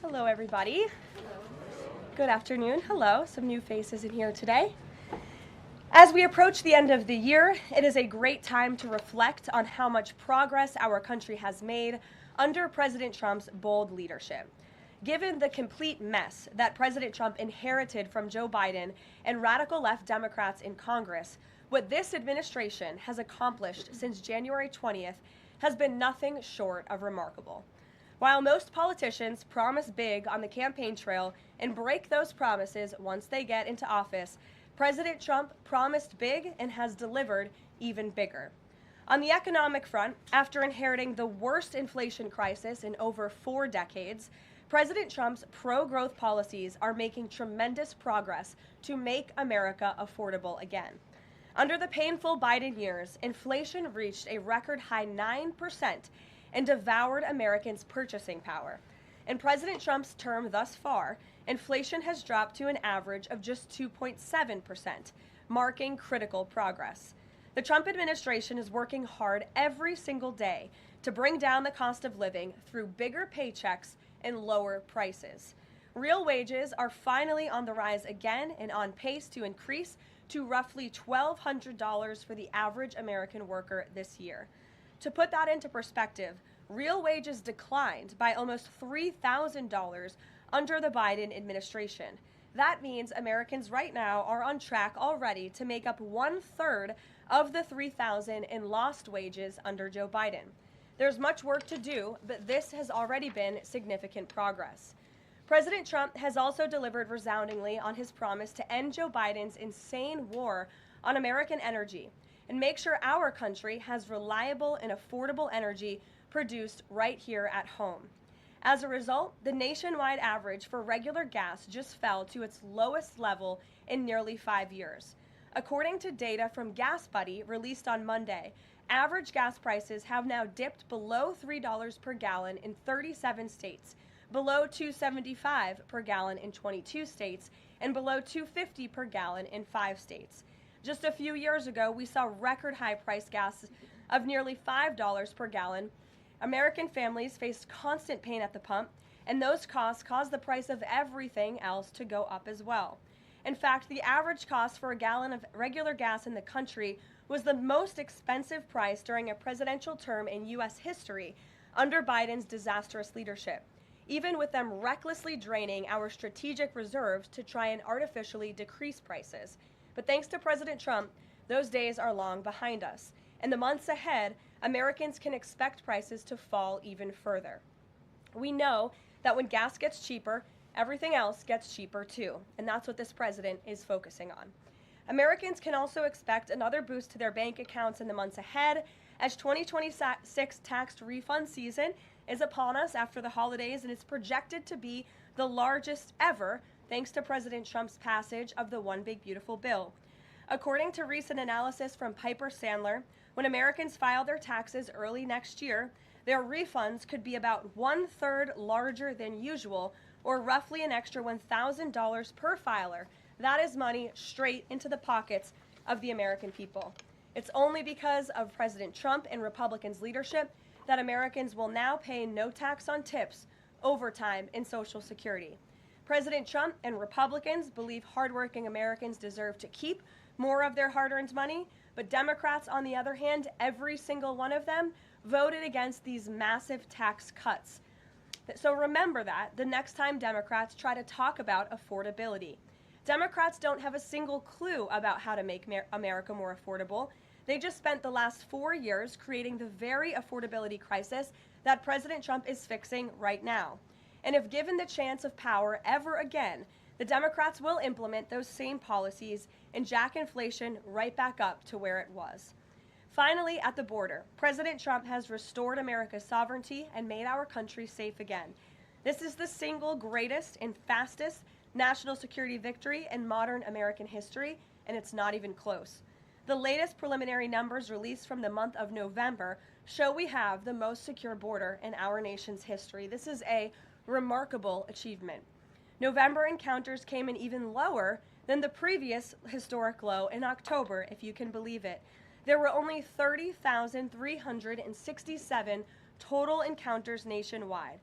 Hello, everybody. Good afternoon. Hello. Some new faces in here today. As we approach the end of the year, it is a great time to reflect on how much progress our country has made under President Trump's bold leadership. Given the complete mess that President Trump inherited from Joe Biden and radical left Democrats in Congress, what this administration has accomplished since January 20th has been nothing short of remarkable. While most politicians promise big on the campaign trail and break those promises once they get into office, President Trump promised big and has delivered even bigger. On the economic front, after inheriting the worst inflation crisis in over 4 decades, President Trump's pro-growth policies are making tremendous progress to make America affordable again. Under the painful Biden years, inflation reached a record high 9% and devoured Americans' purchasing power. In President Trump's term thus far, inflation has dropped to an average of just 2.7%, marking critical progress. The Trump administration is working hard every single day to bring down the cost of living through bigger paychecks and lower prices. Real wages are finally on the rise again and on pace to increase to roughly $1,200 for the average American worker this year. To put that into perspective, real wages declined by almost $3,000 under the Biden administration. That means Americans right now are on track already to make up 1/3 of the $3,000 in lost wages under Joe Biden. There's much work to do, but this has already been significant progress. President Trump has also delivered resoundingly on his promise to end Joe Biden's insane war on American energy and make sure our country has reliable and affordable energy produced right here at home. As a result, the nationwide average for regular gas just fell to its lowest level in nearly 5 years. According to data from Gas Buddy released on Monday, average gas prices have now dipped below $3 per gallon in 37 states, below $2.75 per gallon in 22 states, and below $2.50 per gallon in 5 states. Just a few years ago, we saw record high price gas of nearly $5 per gallon. American families faced constant pain at the pump, and those costs caused the price of everything else to go up as well. In fact, the average cost for a gallon of regular gas in the country was the most expensive price during a presidential term in U.S. history under Biden's disastrous leadership, even with them recklessly draining our strategic reserves to try and artificially decrease prices. But thanks to President Trump, those days are long behind us. In the months ahead, Americans can expect prices to fall even further. We know that when gas gets cheaper, everything else gets cheaper too, and that's what this president is focusing on. Americans can also expect another boost to their bank accounts in the months ahead, as 2026 tax refund season is upon us after the holidays, and it's projected to be the largest ever thanks to President Trump's passage of the One Big Beautiful Bill. According to recent analysis from Piper Sandler, when Americans file their taxes early next year, their refunds could be about 1/3 larger than usual, or roughly an extra $1,000 per filer. That is money straight into the pockets of the American people. It's only because of President Trump and Republicans' leadership that Americans will now pay no tax on tips, overtime, and Social Security. President Trump and Republicans believe hardworking Americans deserve to keep more of their hard-earned money, but Democrats, on the other hand, every single one of them, voted against these massive tax cuts. So remember that the next time Democrats try to talk about affordability. Democrats don't have a single clue about how to make America more affordable. They just spent the last 4 years creating the very affordability crisis that President Trump is fixing right now. And if given the chance of power ever again, the Democrats will implement those same policies and jack inflation right back up to where it was. Finally, at the border, President Trump has restored America's sovereignty and made our country safe again. This is the single greatest and fastest national security victory in modern American history, and it's not even close. The latest preliminary numbers released from the month of November show we have the most secure border in our nation's history. This is a remarkable achievement. November encounters came in even lower than the previous historic low in October, if you can believe it. There were only 30,367 total encounters nationwide.